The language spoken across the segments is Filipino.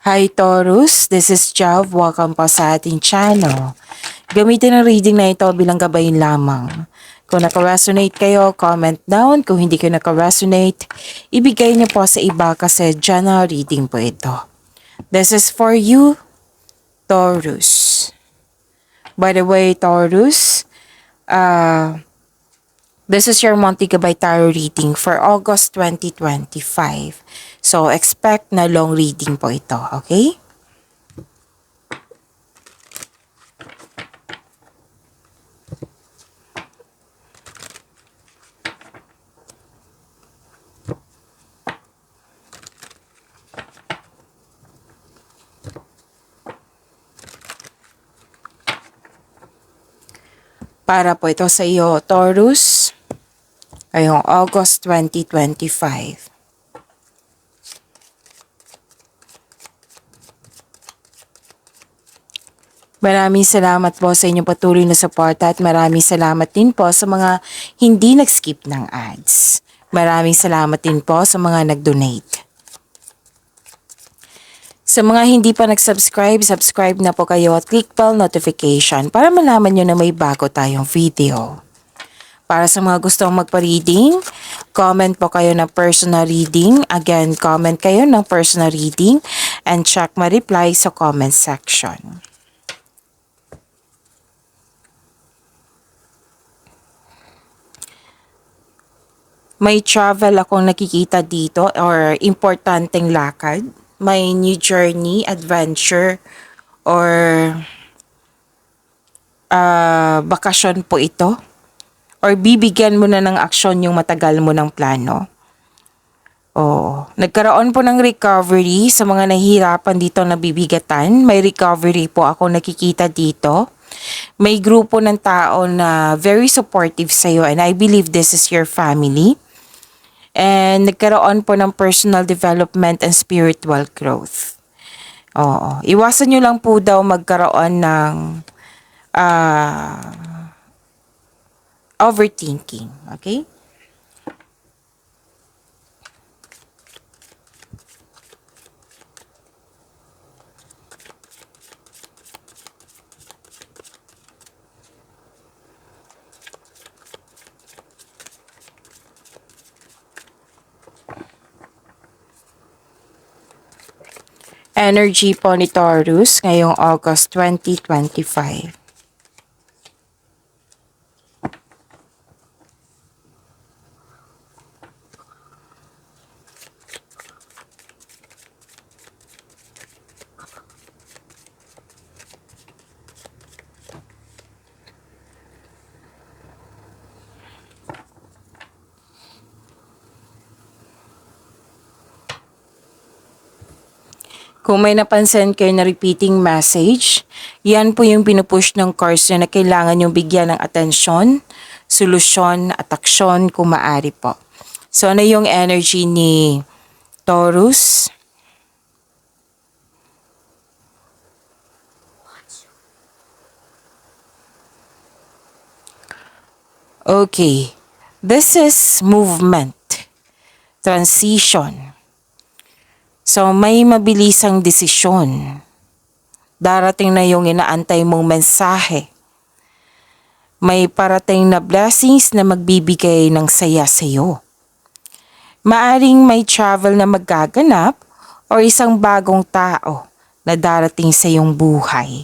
Hi Taurus, this is Jav. Welcome po sa ating channel. Gamitin ang reading na ito bilang gabayin lamang. Kung naka-resonate kayo, comment down. Kung hindi kayo naka-resonate, ibigay niyo po sa iba kasi general reading po ito. This is for you, Taurus. By the way, Taurus, this is your monthly gabay tarot reading for August 2025. So, expect na long reading po ito, okay? Para po ito sa iyo, Taurus, ngayong August 2025. Maraming salamat po sa inyong patuloy na suporta at maraming salamat din po sa mga hindi nag-skip ng ads. Maraming salamat din po sa mga nag-donate. Sa mga hindi pa nag-subscribe, subscribe na po kayo at click bell notification para malaman nyo na may bago tayong video. Para sa mga gustong magpa-reading, comment po kayo ng personal reading. Again, comment kayo ng personal reading and check my reply sa comment section. May travel akong nakikita dito or importanteng lakad. May new journey, adventure, or bakasyon po ito. Or bibigyan mo na ng aksyon yung matagal mo ng plano. Oo. Nagkaroon po ng recovery sa mga nahihirapan dito na bibigatan. May recovery po ako nakikita dito. May grupo ng tao na very supportive sa'yo and I believe this is your family. And nagkaroon po ng personal development and spiritual growth. Oo. Iwasan nyo lang po daw magkaroon ng overthinking. Okay? Energy po ni Taurus ngayong August 2025. Kung may napansin kayo na repeating message, yan po yung pinupush ng cards na kailangan yung bigyan ng atensyon, solusyon at aksyon kung maaari po. So ano yung energy ni Taurus? Okay, this is movement, transition. So may mabilisang desisyon. Darating na yung inaantay mong mensahe. May parating na blessings na magbibigay ng saya sa iyo. Maaring may travel na magaganap o isang bagong tao na darating sa iyong buhay.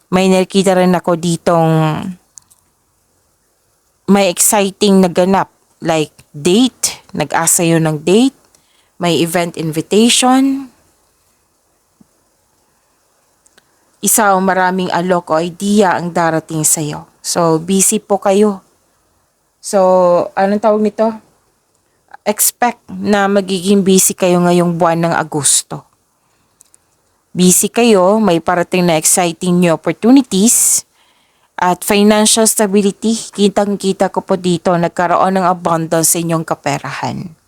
May nakita rin ako ditong may exciting na ganap like date, nag-asa yun ng date, may event invitation, isa o maraming alok o idea ang darating sa iyo. So, busy po kayo. So, anong tawag nito? Expect na magiging busy kayo ngayong buwan ng Agosto. Busy kayo, may parating na exciting new opportunities at financial stability. Kitang-kita ko po dito, nagkaroon ng abundance sa inyong kaperahan.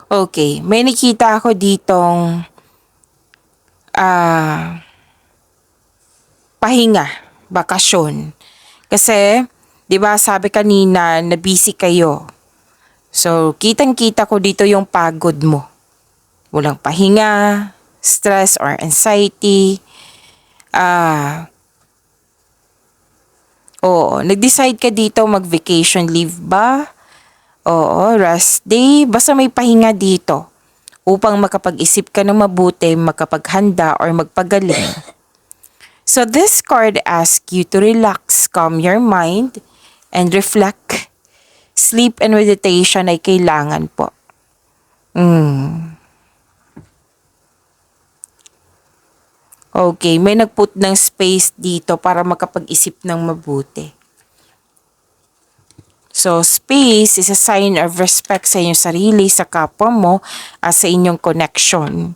Okay, may nakita ako ditong ah pahinga, bakasyon. Kasi, 'di ba sabi kanina na busy kayo. So, kitang-kita ko dito yung pagod mo. Walang pahinga, stress or anxiety. Ah, oo, nag-decide ka dito mag-vacation leave ba? Oo, rest day, basta may pahinga dito upang makapag-isip ka ng mabuti, makapaghanda or magpagaling. So this card asks you to relax, calm your mind, and reflect. Sleep and meditation ay kailangan po. Okay, may nagput ng space dito para makapag-isip ng mabuti. So, space is a sign of respect sa inyong sarili, sa kapwa mo, at sa inyong connection.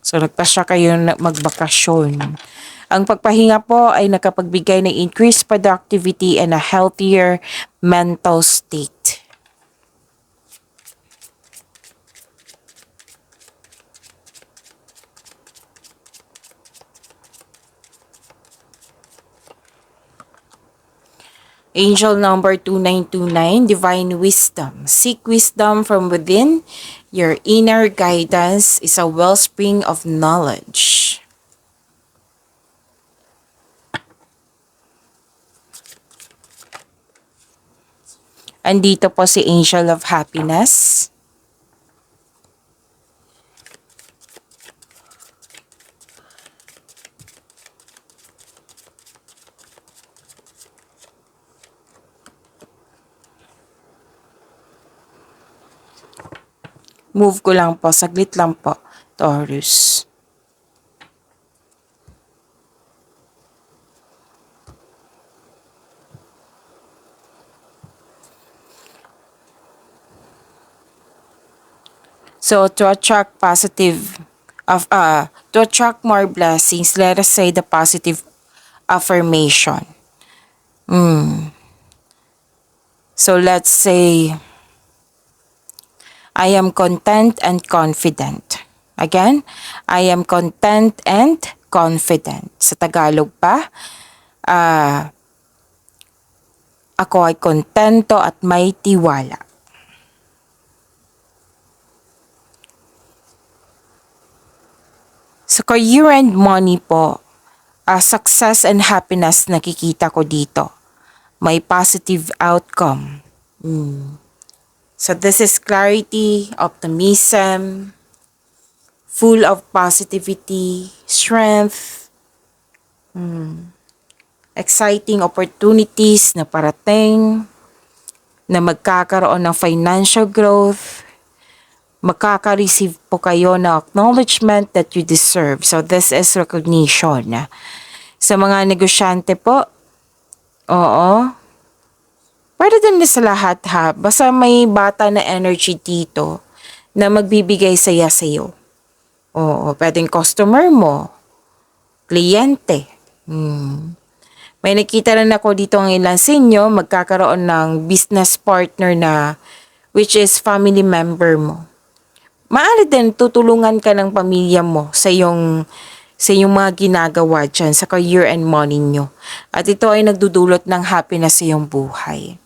So, nagpasya kayo na magbakasyon. Ang pagpahinga po ay nakapagbigay ng increased productivity and a healthier mental state. Angel number 2929, Divine Wisdom. Seek wisdom from within. Your inner guidance is a wellspring of knowledge. Andito po si Angel of Happiness. Move ko lang po, saglit lang po, Taurus. So to attract to attract more blessings, let us say the positive affirmation. So let's say, I am content and confident. Again, I am content and confident. Sa Tagalog pa, ako ay kontento at may tiwala. Sa career and money po, success and happiness nakikita ko dito. May positive outcome. So this is clarity, optimism, full of positivity, strength, exciting opportunities na parating, na magkakaroon ng financial growth, makaka-receive po kayo ng acknowledgement that you deserve. So this is recognition. Sa mga negosyante po, oo, pwede din sa lahat ha, basta may bata na energy dito na magbibigay saya sa'yo. Oo, pwedeng customer mo, kliyente. May nakita rin ako dito ng ilan sa inyo, magkakaroon ng business partner na which is family member mo. Maaari din tutulungan ka ng pamilya mo sa iyong mga ginagawa dyan sa career and money nyo. At ito ay nagdudulot ng happiness sa iyong buhay.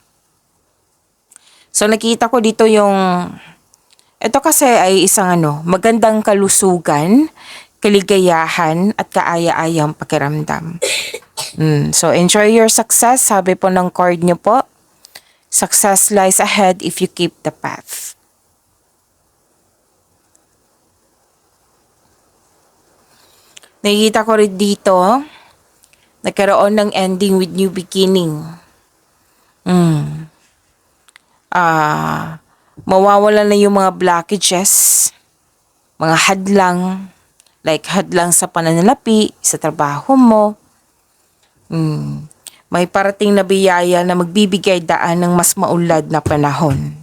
So nakita ko dito ito kasi ay isang magandang kalusugan, kaligayahan at kaaya-ayang pakiramdam. So enjoy your success, sabi po ng card nyo po. Success lies ahead if you keep the path. Nakikita ko rin dito, nagkaroon ng ending with new beginning. Mawawala na yung mga blockages, mga hadlang, like hadlang sa pananalapi, sa trabaho mo. May parating na biyaya na magbibigay daan ng mas maunlad na panahon.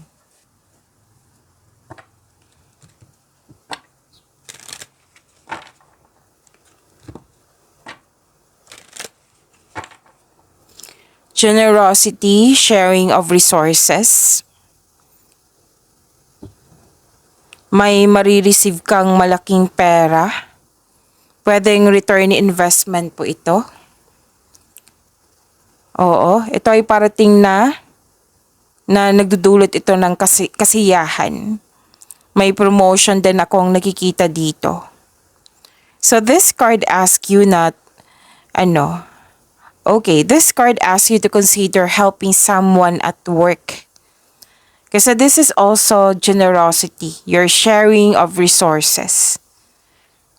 Generosity, sharing of resources. May marireceive kang malaking pera. Pwedeng return investment po ito. Oo, ito ay parating na nagdudulot ito ng kasiyahan. May promotion din akong nakikita dito. So this card asks you this card asks you to consider helping someone at work. Kasi this is also generosity, your sharing of resources.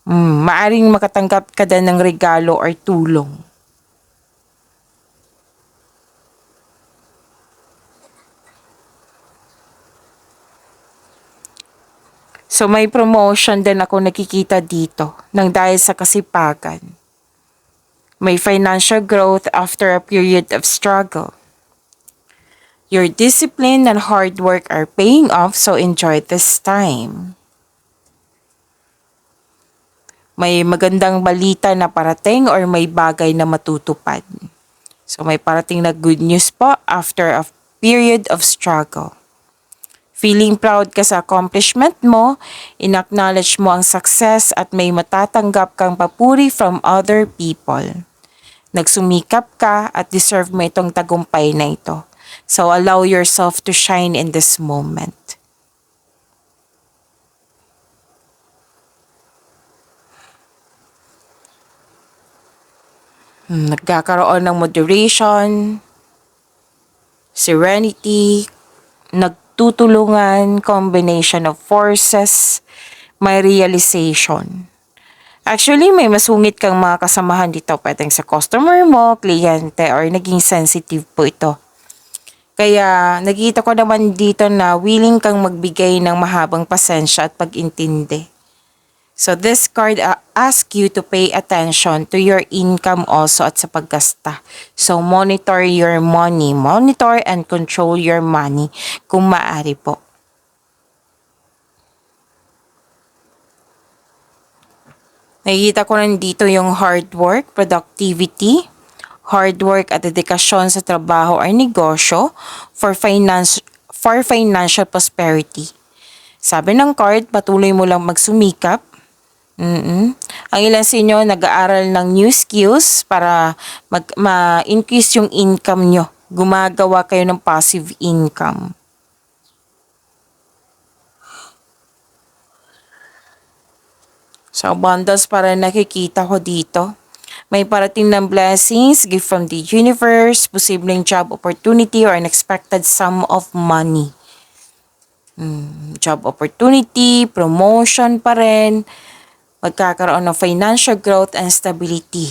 Maaring makatanggap ka din ng regalo or tulong. So may promotion din ako nakikita dito nang dahil sa kasipagan. May financial growth after a period of struggle. Your discipline and hard work are paying off, so enjoy this time. May magandang balita na parating or may bagay na matutupad. So may parating na good news po after a period of struggle. Feeling proud ka sa accomplishment mo, in-acknowledge mo ang success at may matatanggap kang papuri from other people. Nagsumikap ka at deserve mo itong tagumpay na ito. So allow yourself to shine in this moment. Nagkakaroon ng moderation, serenity, nagtutulungan, combination of forces, may realization. Actually, may masungit kang mga kasamahan dito. Pwedeng sa customer mo, kliyente, or naging sensitive po ito. Kaya nakita ko naman dito na willing kang magbigay ng mahabang pasensya at pag-intindi. So this card asks you to pay attention to your income also at sa paggasta. So monitor your money. Monitor and control your money kung maaari po. Nakikita ko rin dito yung hard work, productivity, hard work at dedikasyon sa trabaho or negosyo for financial prosperity. Sabi ng card, patuloy mo lang magsumikap. Ang ilan sa inyo nag-aaral ng new skills para ma-increase yung income nyo. Gumagawa kayo ng passive income. So, abundance para nakikita ko dito. May parating ng blessings, gift from the universe, posibleng job opportunity or unexpected sum of money. Job opportunity, promotion pa rin, magkakaroon ng financial growth and stability.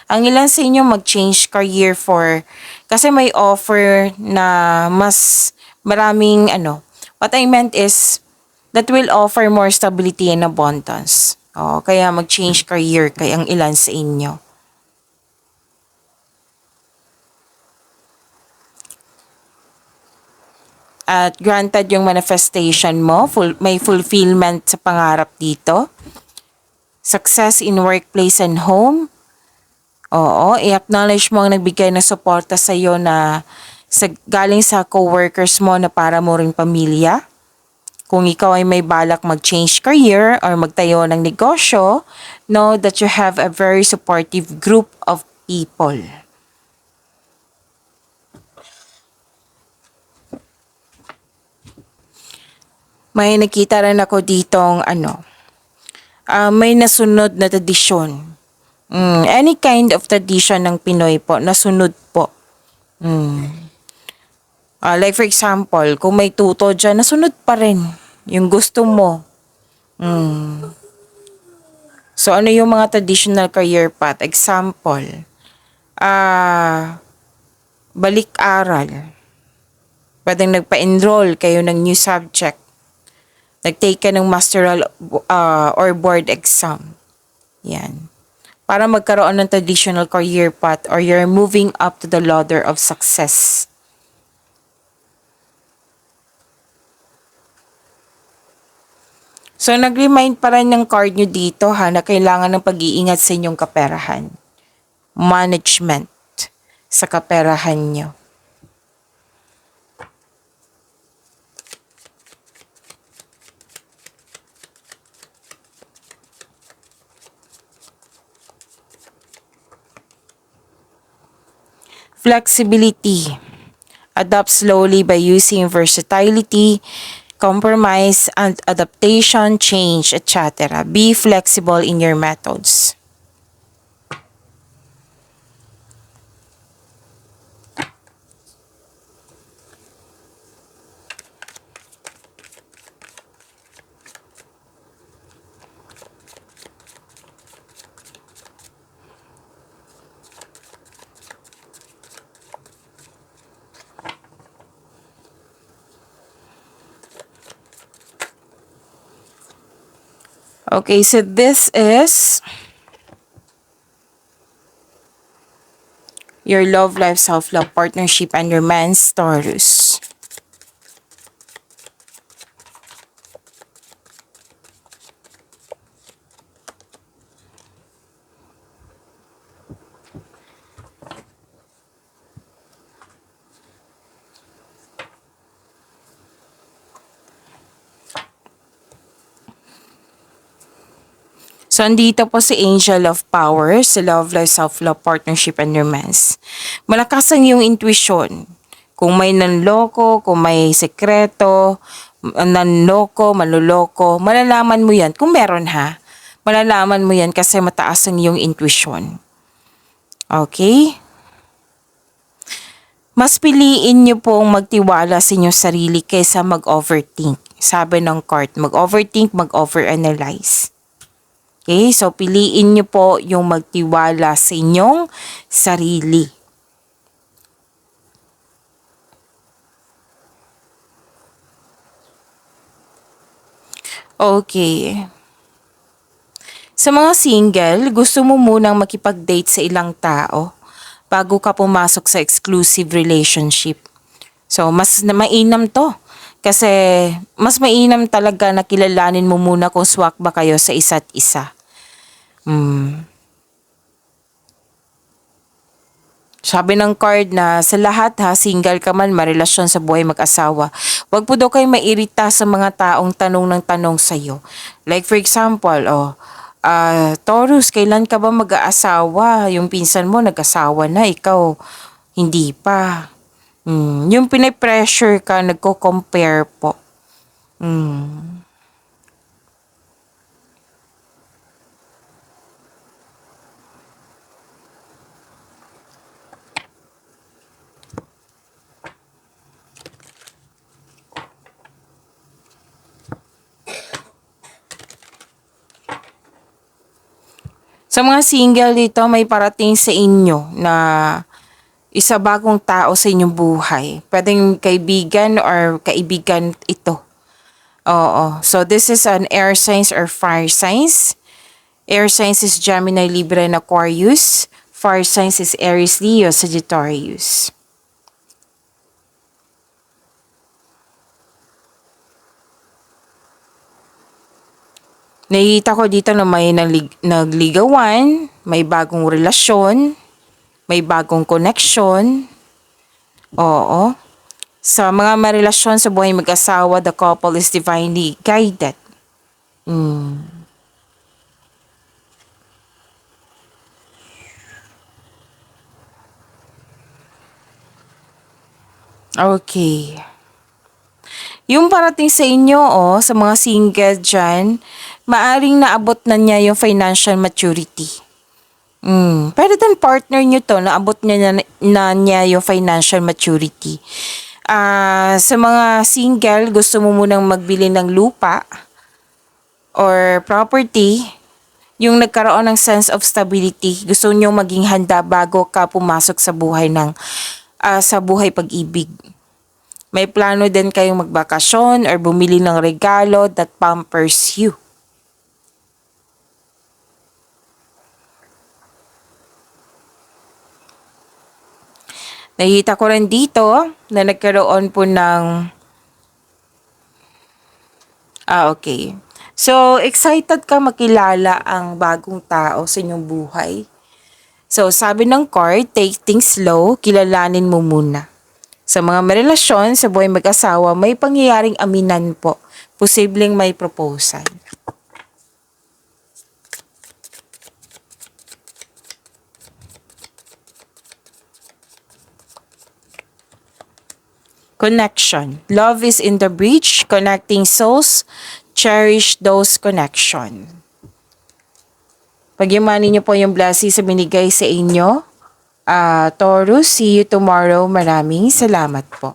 Ang ilan sa inyo mag-change career kasi may offer na mas maraming what I meant is that will offer more stability and abundance. Kaya mag-change career kay ang ilan sa inyo. At granted yung manifestation mo, may fulfillment sa pangarap dito. Success in workplace and home. Oo, i-acknowledge mo ang nagbigay ng suporta sa iyo na galing sa co-workers mo na para mo ring pamilya. Kung ikaw ay may balak mag-change career or magtayo ng negosyo, know that you have a very supportive group of people. May nakita rin ako ditong may nasunod na tradisyon. Any kind of tradition ng Pinoy po, nasunod po. Like for example, kung may tuto dyan, nasunod pa rin yung gusto mo. So ano yung mga traditional career path? Example, balik-aral. Pwedeng nagpa-enroll kayo ng new subject. Nag-take ka ng masteral or board exam. Yan. Para magkaroon ng traditional career path or you're moving up to the ladder of success. So, nag-remind pa rin ng card nyo dito na kailangan ng pag-iingat sa inyong kaperahan. Management sa kaperahan nyo. Flexibility. Adapt slowly by using versatility, compromise, and adaptation, change, etc. Be flexible in your methods. Okay, so this is your love life, self-love, partnership, and romance, Taurus. So, andito po si Angel of Power sa love life, self-love, partnership, and romance. Malakas ang iyong intuition. Kung may nanloko, kung may sekreto, nanloko, manloloko, malalaman mo yan. Kung meron ha, malalaman mo yan kasi mataas ang iyong intuition. Okay? Mas piliin niyo pong magtiwala sa inyong sarili kaysa mag-overthink. Sabi ng card, mag-overthink, mag-overanalyze. Okay, so piliin niyo po yung magtiwala sa inyong sarili. Okay. Sa mga single, gusto mo munang makipag-date sa ilang tao bago ka pumasok sa exclusive relationship. So, mas na mainam to. Kasi, mas mainam talaga na kilalanin mo muna kung swak ba kayo sa isa't isa. Sabi ng card na sa lahat ha, single ka man, marelasyon sa buhay mag-asawa. Huwag po daw kayo mairita sa mga taong tanong ng tanong sa'yo. Like for example, Taurus, kailan ka ba mag-aasawa? Yung pinsan mo nag-asawa na, ikaw hindi pa. Yung pinipressure ka, nagko-compare po. Sa mga single dito, may parating sa inyo na isa bagong tao sa inyong buhay. Pwedeng kaibigan or kaibigan ito. Oo. So, this is an air signs or fire signs. Air signs is Gemini, Libra, and Aquarius. Fire signs is Aries, Leo, Sagittarius. Nakikita ko dito na may nagligawan, may bagong relasyon, may bagong connection. Oo. Sa mga marelasyon sa buhay mag-asawa, the couple is divinely guided. Okay. Yung parating sa inyo, sa mga single dyan, maaring naabot na niya yung financial maturity. Pero din partner nyo to, naabot niya yung financial maturity. Sa mga single, gusto mo munang magbili ng lupa or property, yung nagkaroon ng sense of stability, gusto nyo maging handa bago ka pumasok sa buhay sa buhay pag-ibig. May plano din kayong magbakasyon or bumili ng regalo that pampers you. Nakita ko rin dito na nagkaroon po ng... okay. So, excited ka makilala ang bagong tao sa inyong buhay. So, sabi ng card, take things slow, kilalanin mo muna. Sa mga marelasyon, sa buhay mag-asawa, may pangyayaring aminan po. Posibleng may proposal. Connection. Love is in the bridge, connecting souls. Cherish those connection. Pagyamanin niyo po yung blessings sa binigay sa inyo. Taurus, see you tomorrow. Maraming salamat po.